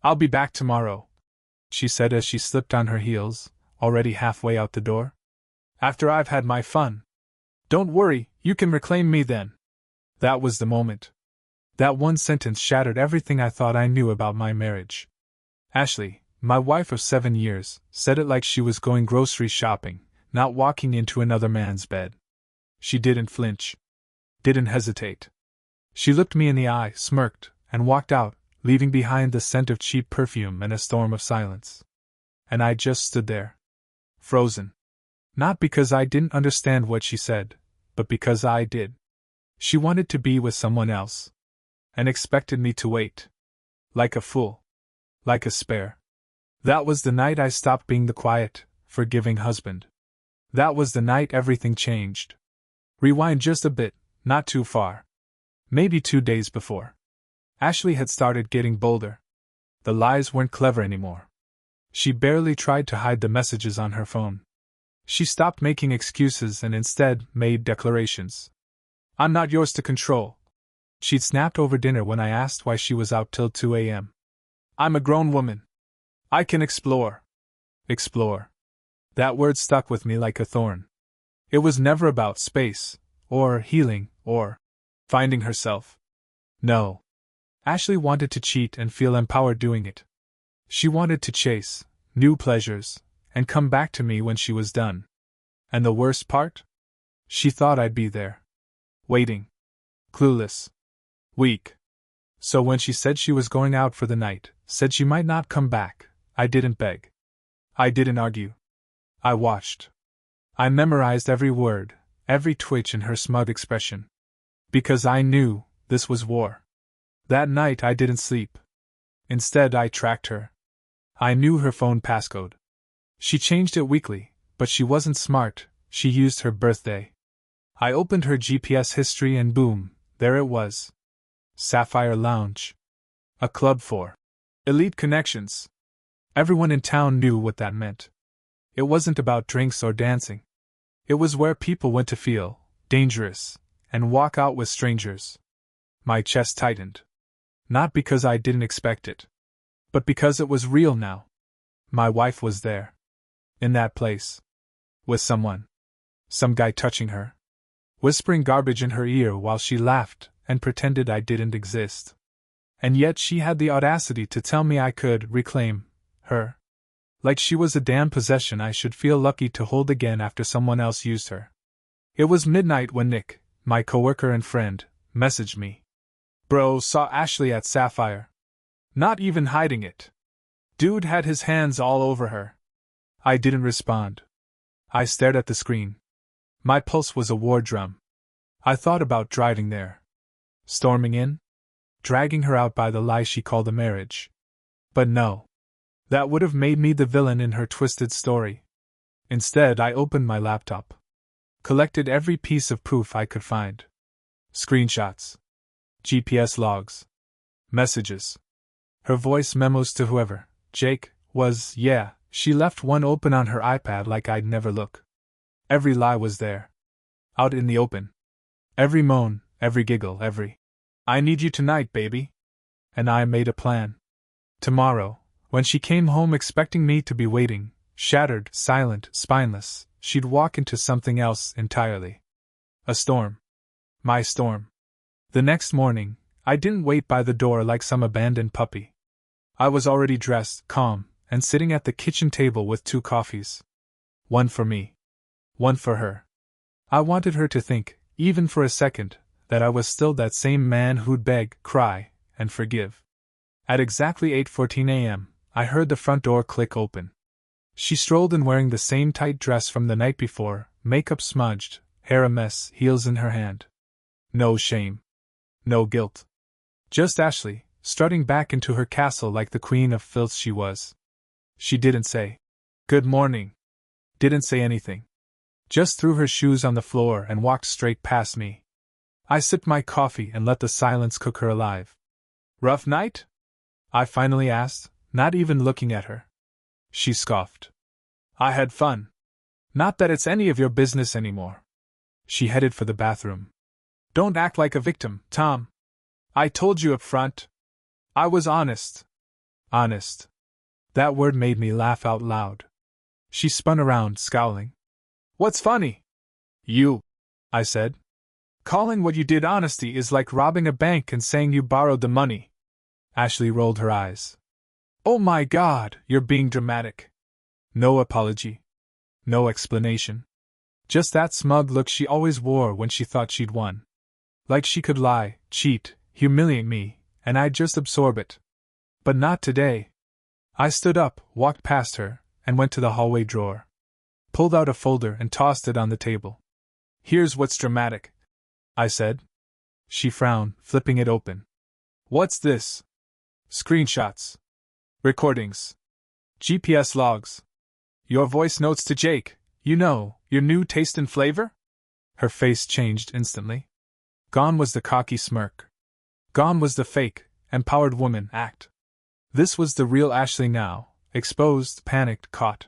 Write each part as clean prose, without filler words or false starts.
I'll be back tomorrow, she said as she slipped on her heels, already halfway out the door. After I've had my fun. Don't worry, you can reclaim me then. That was the moment. That one sentence shattered everything I thought I knew about my marriage. Ashley, my wife of 7 years, said it like she was going grocery shopping, not walking into another man's bed. She didn't flinch. Didn't hesitate. She looked me in the eye, smirked, and walked out, leaving behind the scent of cheap perfume and a storm of silence. And I just stood there. Frozen. Not because I didn't understand what she said, but because I did. She wanted to be with someone else. And expected me to wait. Like a fool. Like a spare. That was the night I stopped being the quiet, forgiving husband. That was the night everything changed. Rewind just a bit, not too far. Maybe 2 days before. Ashley had started getting bolder. The lies weren't clever anymore. She barely tried to hide the messages on her phone. She stopped making excuses and instead made declarations. I'm not yours to control. She'd snapped over dinner when I asked why she was out till 2 a.m. I'm a grown woman. I can explore. Explore. That word stuck with me like a thorn. It was never about space, or healing, or finding herself. No. Ashley wanted to cheat and feel empowered doing it. She wanted to chase new pleasures and come back to me when she was done. And the worst part? She thought I'd be there. Waiting. Clueless. Weak. So when she said she was going out for the night, said she might not come back, I didn't beg. I didn't argue. I watched. I memorized every word, every twitch in her smug expression. Because I knew this was war. That night I didn't sleep. Instead, I tracked her. I knew her phone passcode. She changed it weekly, but she wasn't smart, she used her birthday. I opened her GPS history and boom, there it was. Sapphire Lounge. A club for elite connections. Everyone in town knew what that meant. It wasn't about drinks or dancing. It was where people went to feel dangerous and walk out with strangers. My chest tightened. Not because I didn't expect it, but because it was real now. My wife was there. In that place. With someone. Some guy touching her. Whispering garbage in her ear while she laughed and pretended I didn't exist. And yet she had the audacity to tell me I could reclaim her. Like she was a damn possession I should feel lucky to hold again after someone else used her. It was midnight when Nick, my coworker and friend, messaged me. Bro saw Ashley at Sapphire. Not even hiding it. Dude had his hands all over her. I didn't respond. I stared at the screen. My pulse was a war drum. I thought about driving there. Storming in? Dragging her out by the lie she called a marriage. But no. That would have made me the villain in her twisted story. Instead, I opened my laptop. Collected every piece of proof I could find. Screenshots. GPS logs. Messages. Her voice memos to whoever, Jake, was, yeah, she left one open on her iPad like I'd never look. Every lie was there. Out in the open. Every moan, every giggle, every I need you tonight, baby. And I made a plan. Tomorrow, when she came home expecting me to be waiting, shattered, silent, spineless, she'd walk into something else entirely. A storm. My storm. The next morning, I didn't wait by the door like some abandoned puppy. I was already dressed, calm, and sitting at the kitchen table with 2 coffees. One for me. One for her. I wanted her to think, even for a second, that I was still that same man who'd beg, cry, and forgive. At exactly 8:14 a.m., I heard the front door click open. She strolled in wearing the same tight dress from the night before, makeup smudged, hair a mess, heels in her hand. No shame. No guilt. Just Ashley, strutting back into her castle like the queen of filth she was. She didn't say, "Good morning." Didn't say anything. Just threw her shoes on the floor and walked straight past me. I sipped my coffee and let the silence cook her alive. Rough night? I finally asked, not even looking at her. She scoffed. I had fun. Not that it's any of your business anymore. She headed for the bathroom. Don't act like a victim, Tom. I told you up front. I was honest. Honest. That word made me laugh out loud. She spun around, scowling. What's funny? You, I said. Calling what you did honesty is like robbing a bank and saying you borrowed the money. Ashley rolled her eyes. Oh my God, you're being dramatic. No apology. No explanation. Just that smug look she always wore when she thought she'd won. Like she could lie, cheat, humiliate me, and I'd just absorb it. But not today. I stood up, walked past her, and went to the hallway drawer. Pulled out a folder and tossed it on the table. Here's what's dramatic, I said. She frowned, flipping it open. What's this? Screenshots. Recordings. GPS logs. Your voice notes to Jake, you know, your new taste and flavor? Her face changed instantly. Gone was the cocky smirk. Gone was the fake, empowered woman act. This was the real Ashley now, exposed, panicked, caught.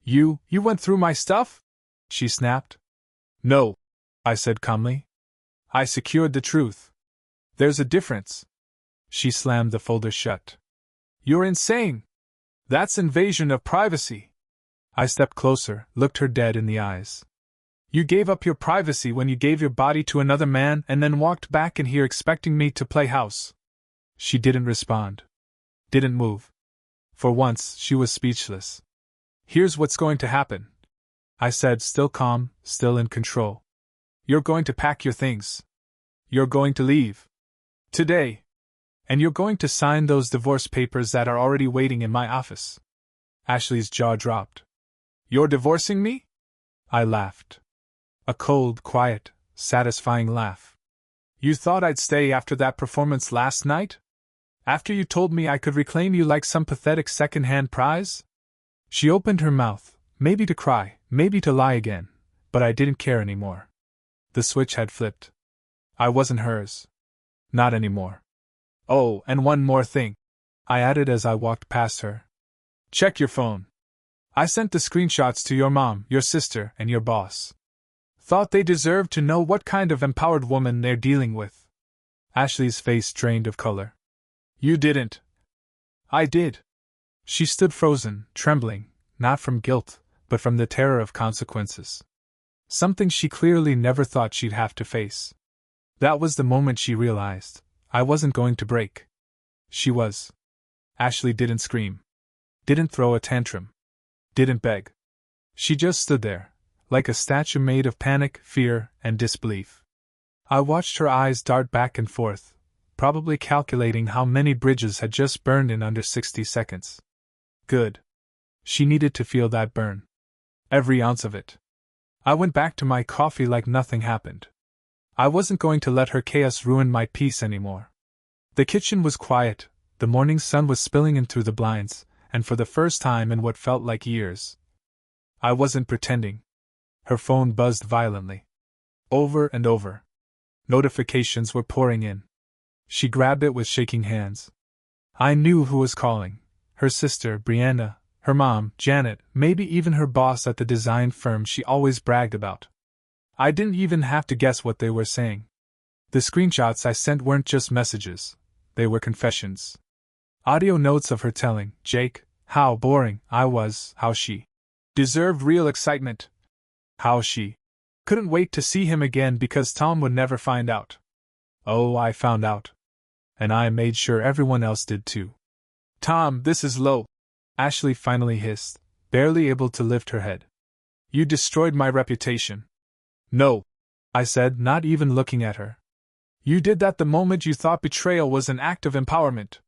You went through my stuff? She snapped. No, I said calmly. I secured the truth. There's a difference. She slammed the folder shut. You're insane. That's invasion of privacy. I stepped closer, looked her dead in the eyes. You gave up your privacy when you gave your body to another man and then walked back in here expecting me to play house. She didn't respond. Didn't move. For once, she was speechless. Here's what's going to happen, I said, still calm, still in control. You're going to pack your things. You're going to leave. Today. And you're going to sign those divorce papers that are already waiting in my office. Ashley's jaw dropped. You're divorcing me? I laughed. A cold, quiet, satisfying laugh. You thought I'd stay after that performance last night? After you told me I could reclaim you like some pathetic second-hand prize? She opened her mouth, maybe to cry, maybe to lie again, but I didn't care anymore. The switch had flipped. I wasn't hers. Not anymore. Oh, and one more thing, I added as I walked past her. Check your phone. I sent the screenshots to your mom, your sister, and your boss. Thought they deserved to know what kind of empowered woman they're dealing with. Ashley's face drained of color. You didn't. I did. She stood frozen, trembling, not from guilt, but from the terror of consequences. Something she clearly never thought she'd have to face. That was the moment she realized, I wasn't going to break. She was. Ashley didn't scream. Didn't throw a tantrum. Didn't beg. She just stood there, like a statue made of panic, fear, and disbelief. I watched her eyes dart back and forth, probably calculating how many bridges had just burned in under 60 seconds. Good. She needed to feel that burn. Every ounce of it. I went back to my coffee like nothing happened. I wasn't going to let her chaos ruin my peace anymore. The kitchen was quiet, the morning sun was spilling in through the blinds, and for the first time in what felt like years. I wasn't pretending. Her phone buzzed violently. Over and over. Notifications were pouring in. She grabbed it with shaking hands. I knew who was calling. Her sister, Brianna, her mom, Janet, maybe even her boss at the design firm she always bragged about. I didn't even have to guess what they were saying. The screenshots I sent weren't just messages. They were confessions. Audio notes of her telling Jake how boring I was, how she deserved real excitement, how she couldn't wait to see him again because Tom would never find out. Oh, I found out. And I made sure everyone else did too. Tom, this is low, Ashley finally hissed, barely able to lift her head. You destroyed my reputation. No, I said, not even looking at her. You did that the moment you thought betrayal was an act of empowerment.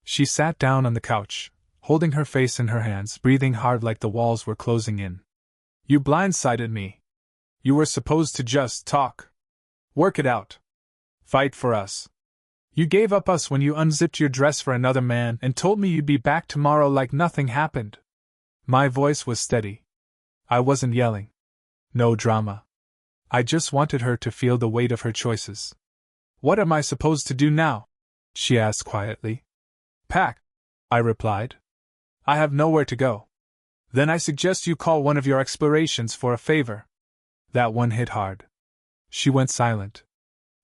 She sat down on the couch, holding her face in her hands, breathing hard like the walls were closing in. You blindsided me. You were supposed to just talk. Work it out. Fight for us. You gave up us when you unzipped your dress for another man and told me you'd be back tomorrow like nothing happened. My voice was steady. I wasn't yelling. No drama. I just wanted her to feel the weight of her choices. What am I supposed to do now? She asked quietly. Pack, I replied. I have nowhere to go. Then I suggest you call one of your explorations for a favor. That one hit hard. She went silent.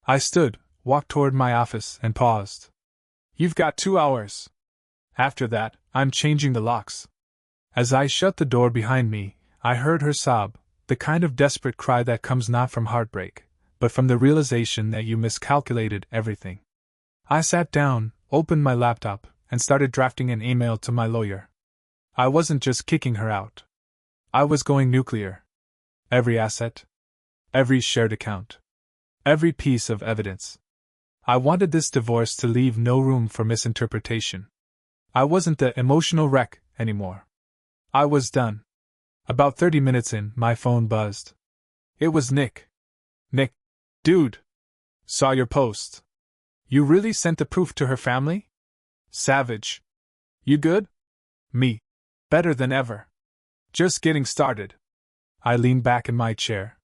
I stood, walked toward my office, and paused. You've got 2 hours. After that, I'm changing the locks. As I shut the door behind me, I heard her sob, the kind of desperate cry that comes not from heartbreak, but from the realization that you miscalculated everything. I sat down, opened my laptop, and started drafting an email to my lawyer. I wasn't just kicking her out. I was going nuclear. Every asset, every shared account, every piece of evidence. I wanted this divorce to leave no room for misinterpretation. I wasn't the emotional wreck anymore. I was done. About 30 minutes in, my phone buzzed. It was Nick. Nick. Dude. Saw your post. You really sent the proof to her family? Savage. You good? Me. Better than ever. Just getting started. I leaned back in my chair.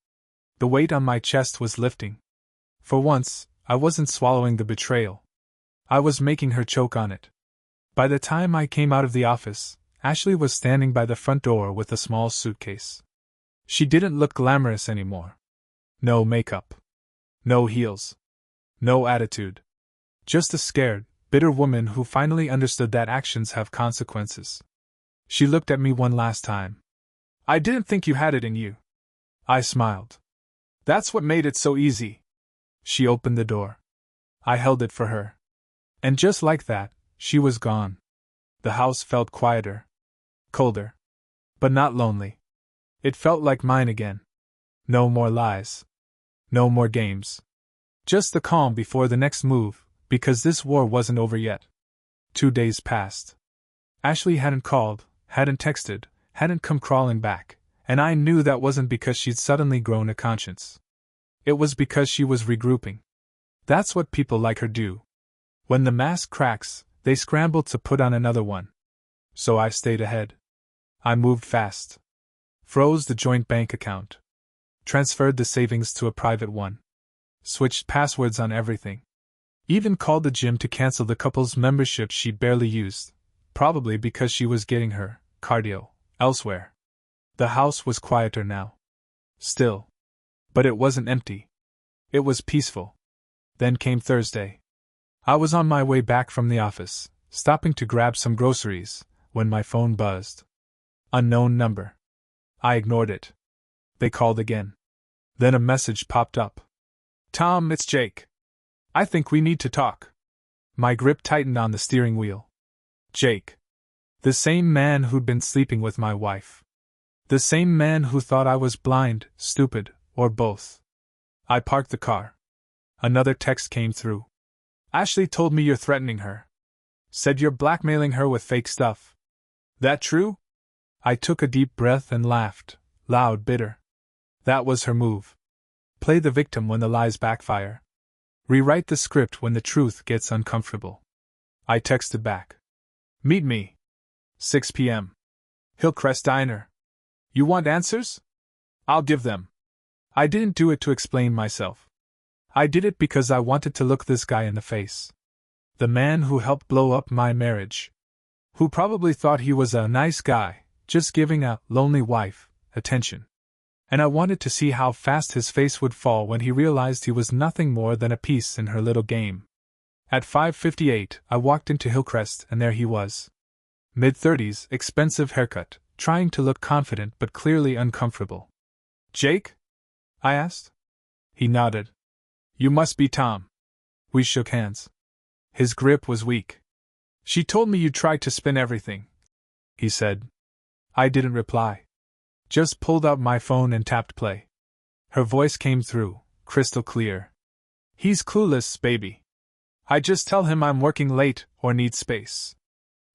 The weight on my chest was lifting. For once, I wasn't swallowing the betrayal. I was making her choke on it. By the time I came out of the office, Ashley was standing by the front door with a small suitcase. She didn't look glamorous anymore. No makeup. No heels. No attitude. Just a scared, bitter woman who finally understood that actions have consequences. She looked at me one last time. I didn't think you had it in you. I smiled. That's what made it so easy. She opened the door. I held it for her. And just like that, she was gone. The house felt quieter. Colder. But not lonely. It felt like mine again. No more lies. No more games. Just the calm before the next move, because this war wasn't over yet. 2 days passed. Ashley hadn't called, hadn't texted, hadn't come crawling back, and I knew that wasn't because she'd suddenly grown a conscience. It was because she was regrouping. That's what people like her do. When the mask cracks, they scramble to put on another one. So I stayed ahead. I moved fast. Froze the joint bank account. Transferred the savings to a private one. Switched passwords on everything. Even called the gym to cancel the couple's membership she barely used, probably because she was getting her cardio elsewhere. The house was quieter now. Still. But it wasn't empty. It was peaceful. Then came Thursday. I was on my way back from the office, stopping to grab some groceries, when my phone buzzed. Unknown number. I ignored it. They called again. Then a message popped up. Tom, it's Jake. I think we need to talk. My grip tightened on the steering wheel. Jake. The same man who'd been sleeping with my wife. The same man who thought I was blind, stupid, or both. I parked the car. Another text came through. Ashley told me you're threatening her. Said you're blackmailing her with fake stuff. That true? I took a deep breath and laughed, loud, bitter. That was her move. Play the victim when the lies backfire. Rewrite the script when the truth gets uncomfortable. I texted back. Meet me. 6 p.m. Hillcrest Diner. You want answers? I'll give them. I didn't do it to explain myself. I did it because I wanted to look this guy in the face. The man who helped blow up my marriage. Who probably thought he was a nice guy, just giving a lonely wife attention. And I wanted to see how fast his face would fall when he realized he was nothing more than a piece in her little game. At 5:58, I walked into Hillcrest and there he was. Mid-30s, expensive haircut, trying to look confident but clearly uncomfortable. Jake? I asked. He nodded. You must be Tom. We shook hands. His grip was weak. She told me you tried to spin everything, he said. I didn't reply. Just pulled out my phone and tapped play. Her voice came through, crystal clear. He's clueless, baby. I just tell him I'm working late or need space.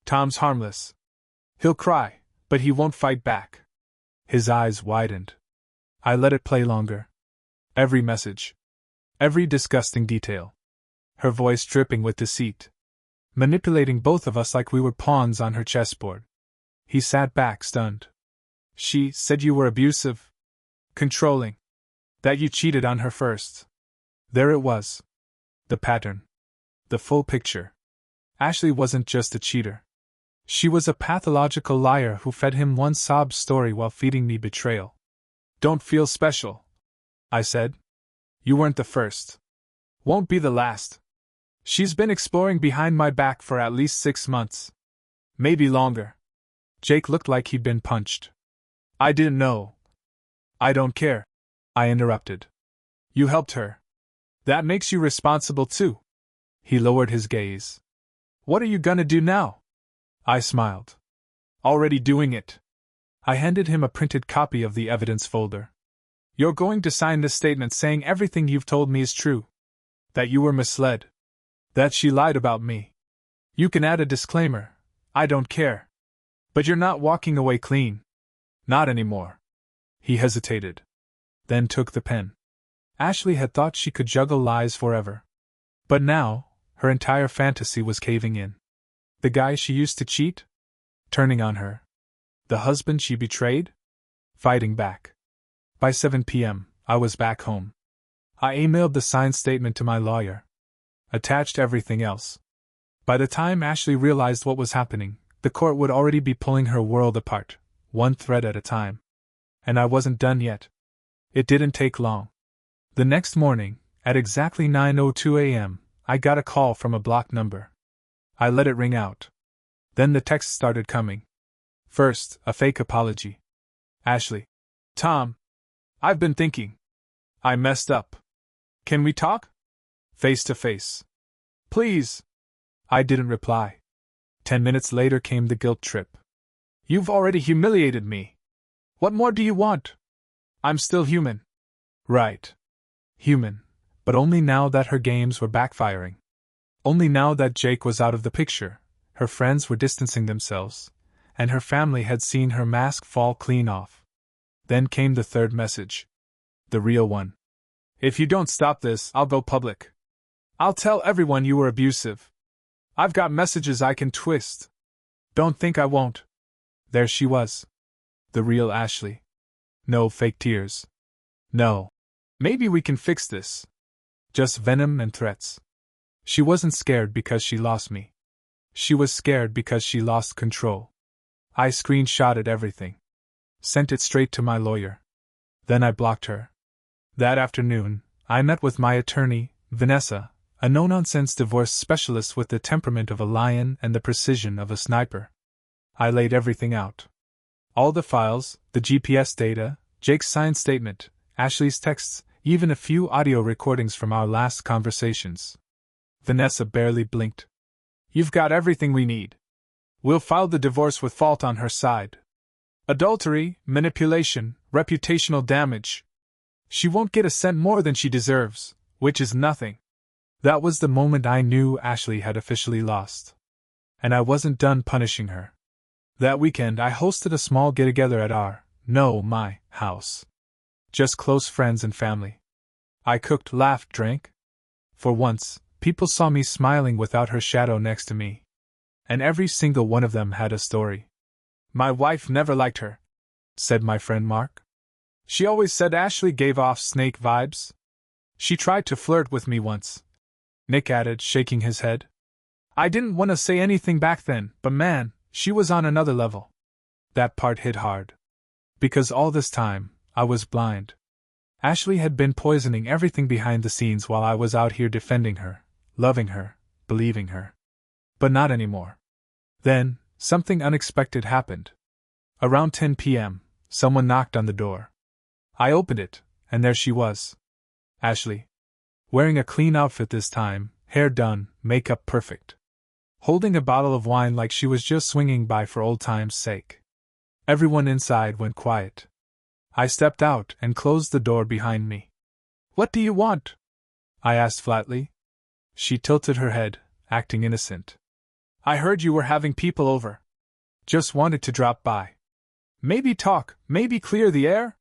Tom's harmless. He'll cry, but he won't fight back. His eyes widened. I let it play longer. Every message. Every disgusting detail. Her voice dripping with deceit. Manipulating both of us like we were pawns on her chessboard. He sat back, stunned. She said you were abusive. Controlling. That you cheated on her first. There it was. The pattern. The full picture. Ashley wasn't just a cheater. She was a pathological liar who fed him one sob story while feeding me betrayal. Don't feel special, I said. You weren't the first. Won't be the last. She's been exploring behind my back for at least 6 months. Maybe longer. Jake looked like he'd been punched. I didn't know. I don't care, I interrupted. You helped her. That makes you responsible too. He lowered his gaze. What are you gonna do now? I smiled. Already doing it. I handed him a printed copy of the evidence folder. You're going to sign this statement saying everything you've told me is true. That you were misled. That she lied about me. You can add a disclaimer. I don't care. But you're not walking away clean. Not anymore. He hesitated. Then took the pen. Ashley had thought she could juggle lies forever. But now, her entire fantasy was caving in. The guy she used to cheat? Turning on her. The husband she betrayed? Fighting back. By 7 p.m., I was back home. I emailed the signed statement to my lawyer. Attached everything else. By the time Ashley realized what was happening, the court would already be pulling her world apart, one thread at a time. And I wasn't done yet. It didn't take long. The next morning, at exactly 9:02 a.m., I got a call from a blocked number. I let it ring out. Then the texts started coming. First, a fake apology. Ashley. Tom. I've been thinking. I messed up. Can we talk? Face to face. Please. I didn't reply. 10 minutes later came the guilt trip. You've already humiliated me. What more do you want? I'm still human. Right. Human, but only now that her games were backfiring. Only now that Jake was out of the picture, her friends were distancing themselves, and her family had seen her mask fall clean off. Then came the third message. The real one. If you don't stop this, I'll go public. I'll tell everyone you were abusive. I've got messages I can twist. Don't think I won't. There she was. The real Ashley. No fake tears. No. Maybe we can fix this. Just venom and threats. She wasn't scared because she lost me. She was scared because she lost control. I screenshotted everything. Sent it straight to my lawyer. Then I blocked her. That afternoon, I met with my attorney, Vanessa, a no-nonsense divorce specialist with the temperament of a lion and the precision of a sniper. I laid everything out. All the files, the GPS data, Jake's signed statement, Ashley's texts, even a few audio recordings from our last conversations. Vanessa barely blinked. You've got everything we need. We'll file the divorce with fault on her side. Adultery, manipulation, reputational damage. She won't get a cent more than she deserves, which is nothing. That was the moment I knew Ashley had officially lost. And I wasn't done punishing her. That weekend I hosted a small get-together at my house. Just close friends and family. I cooked, laughed, drank. For once, people saw me smiling without her shadow next to me. And every single one of them had a story. My wife never liked her, said my friend Mark. She always said Ashley gave off snake vibes. She tried to flirt with me once, Nick added, shaking his head. I didn't want to say anything back then, but man, she was on another level. That part hit hard. Because all this time, I was blind. Ashley had been poisoning everything behind the scenes while I was out here defending her, loving her, believing her. But not anymore. Then, something unexpected happened. Around 10 p.m., someone knocked on the door. I opened it, and there she was. Ashley. Wearing a clean outfit this time, hair done, makeup perfect. Holding a bottle of wine like she was just swinging by for old time's sake. Everyone inside went quiet. I stepped out and closed the door behind me. What do you want? I asked flatly. She tilted her head, acting innocent. I heard you were having people over. Just wanted to drop by. Maybe talk, maybe clear the air?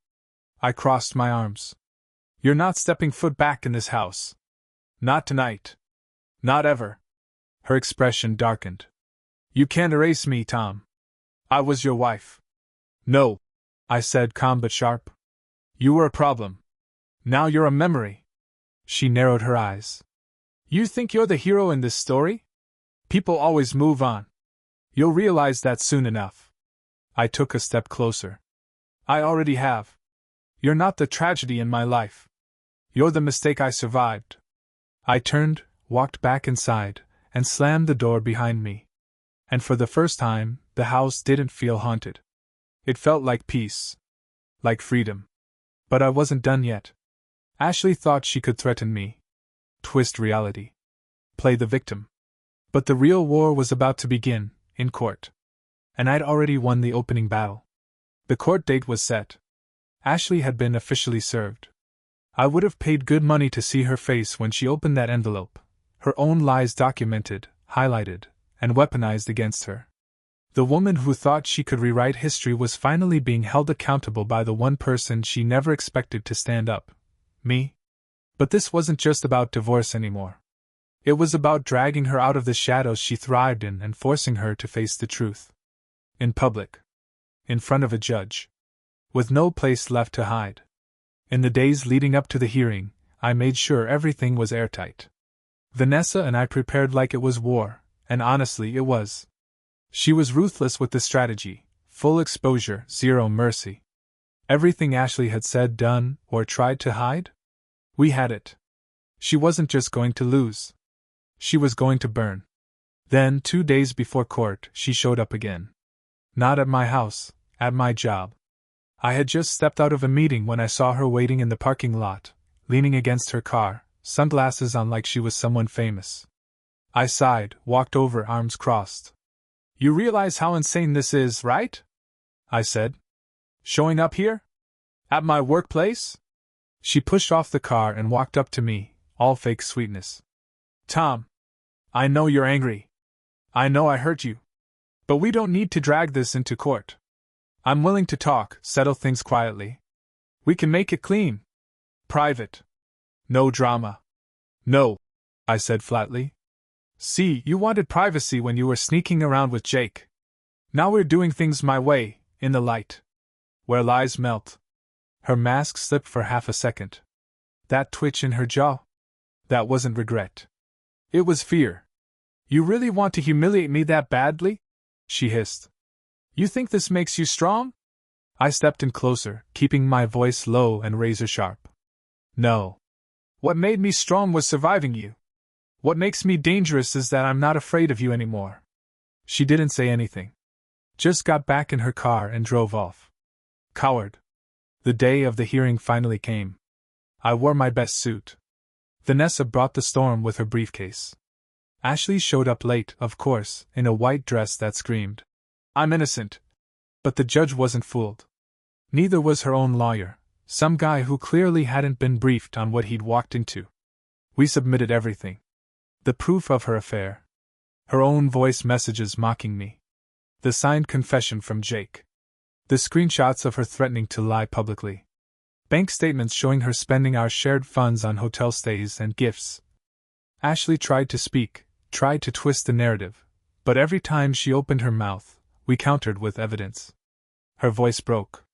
I crossed my arms. You're not stepping foot back in this house. Not tonight. Not ever. Her expression darkened. You can't erase me, Tom. I was your wife. No, I said, calm but sharp. You were a problem. Now you're a memory. She narrowed her eyes. You think you're the hero in this story? People always move on. You'll realize that soon enough. I took a step closer. I already have. You're not the tragedy in my life. You're the mistake I survived. I turned, walked back inside, and slammed the door behind me. And for the first time, the house didn't feel haunted. It felt like peace. Like freedom. But I wasn't done yet. Ashley thought she could threaten me. Twist reality. Play the victim. But the real war was about to begin, in court. And I'd already won the opening battle. The court date was set. Ashley had been officially served. I would have paid good money to see her face when she opened that envelope, her own lies documented, highlighted, and weaponized against her. The woman who thought she could rewrite history was finally being held accountable by the one person she never expected to stand up. Me. But this wasn't just about divorce anymore. It was about dragging her out of the shadows she thrived in and forcing her to face the truth. In public. In front of a judge. With no place left to hide. In the days leading up to the hearing, I made sure everything was airtight. Vanessa and I prepared like it was war, and honestly it was. She was ruthless with the strategy, full exposure, zero mercy. Everything Ashley had said, done, or tried to hide? We had it. She wasn't just going to lose. She was going to burn. Then, 2 days before court, she showed up again. Not at my house, at my job. I had just stepped out of a meeting when I saw her waiting in the parking lot, leaning against her car, sunglasses on like she was someone famous. I sighed, walked over, arms crossed. You realize how insane this is, right? I said. Showing up here? At my workplace? She pushed off the car and walked up to me, all fake sweetness. Tom, I know you're angry. I know I hurt you. But we don't need to drag this into court. I'm willing to talk, settle things quietly. We can make it clean. Private. No drama. No, I said flatly. See, you wanted privacy when you were sneaking around with Jake. Now we're doing things my way, in the light. Where lies melt. Her mask slipped for half a second. That twitch in her jaw? That wasn't regret. It was fear. You really want to humiliate me that badly? She hissed. You think this makes you strong? I stepped in closer, keeping my voice low and razor sharp. No. What made me strong was surviving you. What makes me dangerous is that I'm not afraid of you anymore. She didn't say anything. Just got back in her car and drove off. Coward. The day of the hearing finally came. I wore my best suit. Vanessa brought the storm with her briefcase. Ashley showed up late, of course, in a white dress that screamed, I'm innocent. But the judge wasn't fooled. Neither was her own lawyer, some guy who clearly hadn't been briefed on what he'd walked into. We submitted everything. The proof of her affair. Her own voice messages mocking me. The signed confession from Jake. The screenshots of her threatening to lie publicly. Bank statements showing her spending our shared funds on hotel stays and gifts. Ashley tried to speak, tried to twist the narrative, but every time she opened her mouth, we countered with evidence. Her voice broke.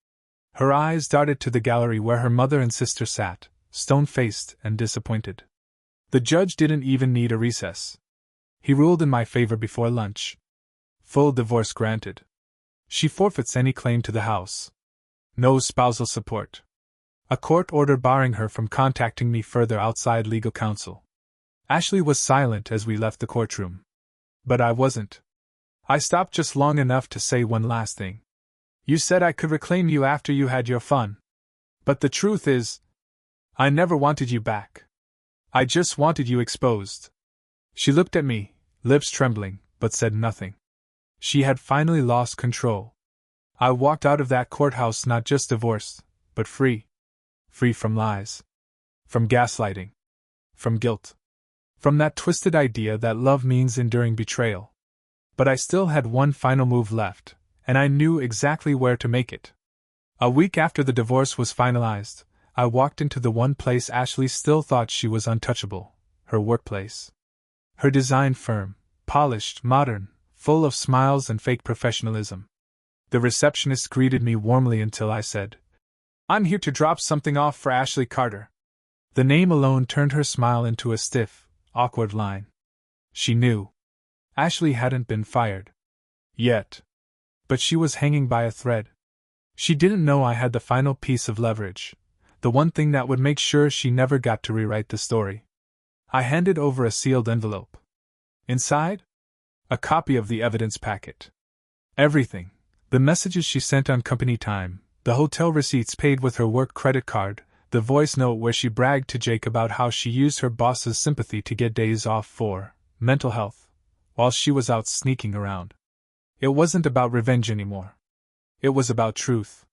Her eyes darted to the gallery where her mother and sister sat, stone-faced and disappointed. The judge didn't even need a recess. He ruled in my favor before lunch. Full divorce granted. She forfeits any claim to the house. No spousal support. A court order barring her from contacting me further outside legal counsel. Ashley was silent as we left the courtroom. But I wasn't. I stopped just long enough to say one last thing. You said I could reclaim you after you had your fun. But the truth is, I never wanted you back. I just wanted you exposed. She looked at me, lips trembling, but said nothing. She had finally lost control. I walked out of that courthouse not just divorced, but free. Free from lies. From gaslighting. From guilt. From that twisted idea that love means enduring betrayal. But I still had one final move left, and I knew exactly where to make it. A week after the divorce was finalized, I walked into the one place Ashley still thought she was untouchable, her workplace. Her design firm, polished, modern, full of smiles and fake professionalism. The receptionist greeted me warmly until I said, I'm here to drop something off for Ashley Carter. The name alone turned her smile into a stiff, awkward line. She knew. Ashley hadn't been fired. Yet. But she was hanging by a thread. She didn't know I had the final piece of leverage, the one thing that would make sure she never got to rewrite the story. I handed over a sealed envelope. Inside? A copy of the evidence packet. Everything. The messages she sent on company time, the hotel receipts paid with her work credit card, the voice note where she bragged to Jake about how she used her boss's sympathy to get days off for mental health, while she was out sneaking around. It wasn't about revenge anymore. It was about truth.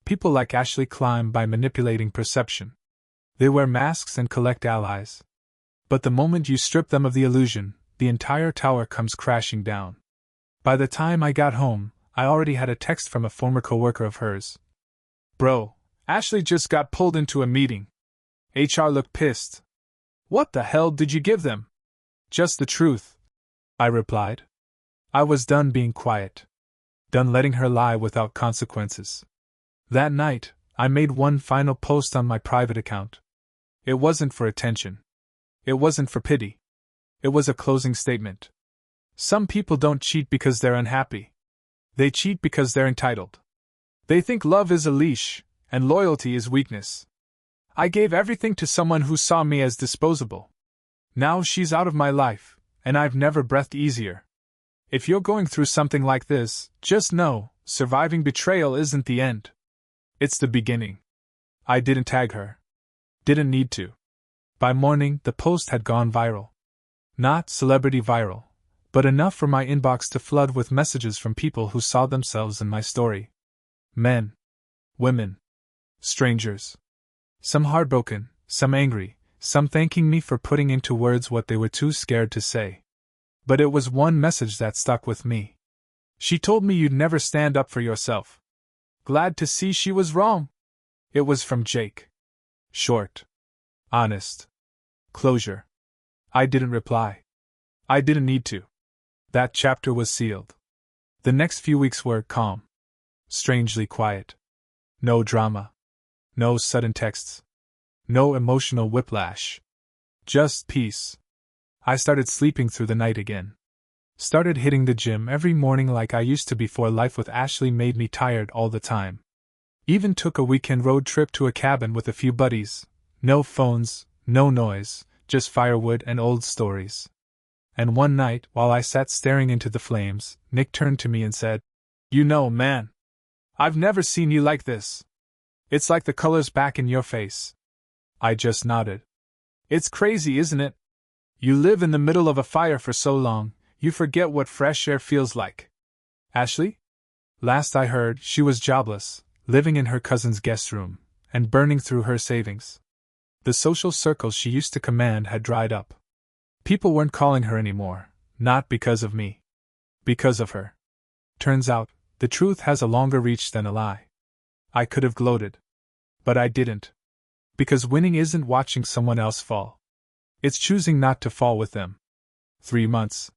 People like Ashley climb by manipulating perception. They wear masks and collect allies. But the moment you strip them of the illusion, the entire tower comes crashing down. By the time I got home, I already had a text from a former coworker of hers. "Bro, Ashley just got pulled into a meeting. HR looked pissed." "What the hell did you give them?" "Just the truth," I replied. I was done being quiet. Done letting her lie without consequences. That night, I made one final post on my private account. It wasn't for attention. It wasn't for pity. It was a closing statement. Some people don't cheat because they're unhappy. They cheat because they're entitled. They think love is a leash, and loyalty is weakness. I gave everything to someone who saw me as disposable. Now she's out of my life, and I've never breathed easier. If you're going through something like this, just know, surviving betrayal isn't the end. It's the beginning. I didn't tag her. Didn't need to. By morning, the post had gone viral. Not celebrity viral, but enough for my inbox to flood with messages from people who saw themselves in my story. Men. Women. Strangers. Some heartbroken, some angry, some thanking me for putting into words what they were too scared to say. But it was one message that stuck with me. "She told me you'd never stand up for yourself. Glad to see she was wrong." It was from Jake. Short. Honest. Closure. I didn't reply. I didn't need to. That chapter was sealed. The next few weeks were calm. Strangely quiet. No drama. No sudden texts. No emotional whiplash. Just peace. I started sleeping through the night again. Started hitting the gym every morning like I used to before life with Ashley made me tired all the time. Even took a weekend road trip to a cabin with a few buddies. No phones, no noise, just firewood and old stories. And one night, while I sat staring into the flames, Nick turned to me and said, "You know, man, I've never seen you like this. It's like the color's back in your face." I just nodded. "It's crazy, isn't it? You live in the middle of a fire for so long, you forget what fresh air feels like." Ashley? Last I heard, she was jobless, living in her cousin's guest room, and burning through her savings. The social circles she used to command had dried up. People weren't calling her anymore, not because of me. Because of her. Turns out, the truth has a longer reach than a lie. I could have gloated. But I didn't. Because winning isn't watching someone else fall. It's choosing not to fall with them. 3 months.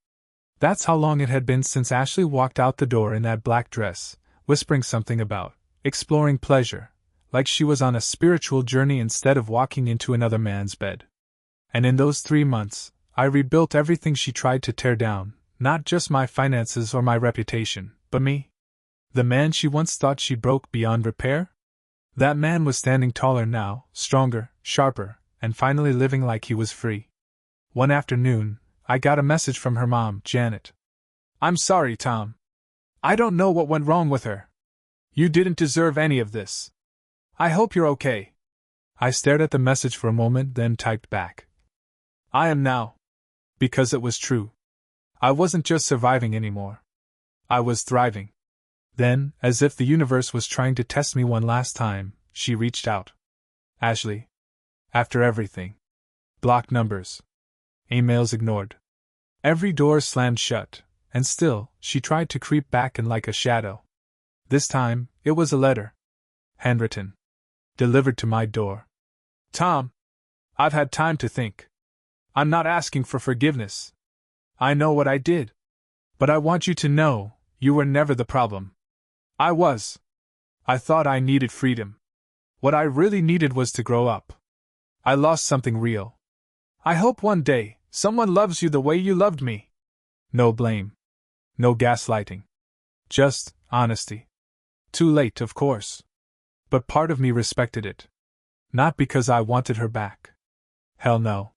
That's how long it had been since Ashley walked out the door in that black dress, whispering something about exploring pleasure, like she was on a spiritual journey instead of walking into another man's bed. And in those 3 months, I rebuilt everything she tried to tear down, not just my finances or my reputation, but me. The man she once thought she broke beyond repair? That man was standing taller now, stronger, sharper, and finally living like he was free. One afternoon, I got a message from her mom, Janet. "I'm sorry, Tom. I don't know what went wrong with her. You didn't deserve any of this. I hope you're okay." I stared at the message for a moment, then typed back, "I am now." Because it was true. I wasn't just surviving anymore. I was thriving. Then, as if the universe was trying to test me one last time, she reached out. "Ashley. After everything. Blocked numbers. Emails ignored. Every door slammed shut, and still, she tried to creep back in like a shadow. This time, it was a letter. Handwritten. Delivered to my door. Tom. I've had time to think. I'm not asking for forgiveness. I know what I did. But I want you to know, you were never the problem. I was. I thought I needed freedom. What I really needed was to grow up. I lost something real. I hope one day, someone loves you the way you loved me. No blame. No gaslighting. Just honesty. Too late, of course. But part of me respected it. Not because I wanted her back. Hell no.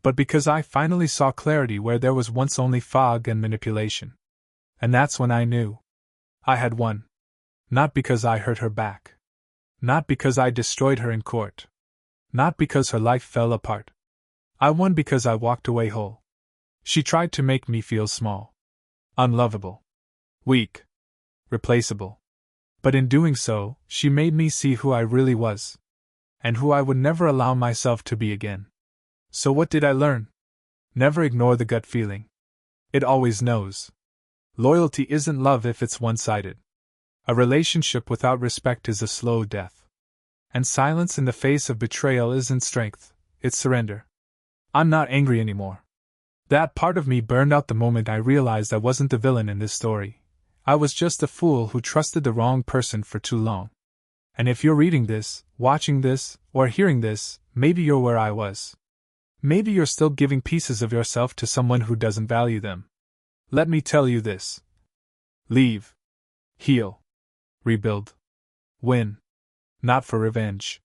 but because I finally saw clarity where there was once only fog and manipulation. And that's when I knew I had won. Not because I hurt her back. Not because I destroyed her in court. Not because her life fell apart. I won because I walked away whole. She tried to make me feel small, unlovable, weak, replaceable. But in doing so, she made me see who I really was, and who I would never allow myself to be again. So what did I learn? Never ignore the gut feeling. It always knows. Loyalty isn't love if it's one-sided. A relationship without respect is a slow death. And silence in the face of betrayal isn't strength, it's surrender. I'm not angry anymore. That part of me burned out the moment I realized I wasn't the villain in this story. I was just a fool who trusted the wrong person for too long. And if you're reading this, watching this, or hearing this, maybe you're where I was. Maybe you're still giving pieces of yourself to someone who doesn't value them. Let me tell you this. Leave. Heal. Rebuild. Win. Not for revenge.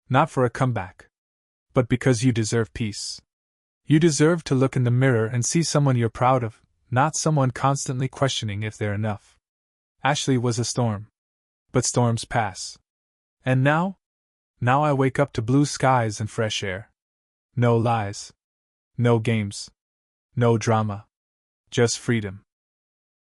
Not for a comeback. But because you deserve peace. You deserve to look in the mirror and see someone you're proud of, not someone constantly questioning if they're enough. Ashley was a storm. But storms pass. And now? Now I wake up to blue skies and fresh air. No lies. No games. No drama. Just freedom.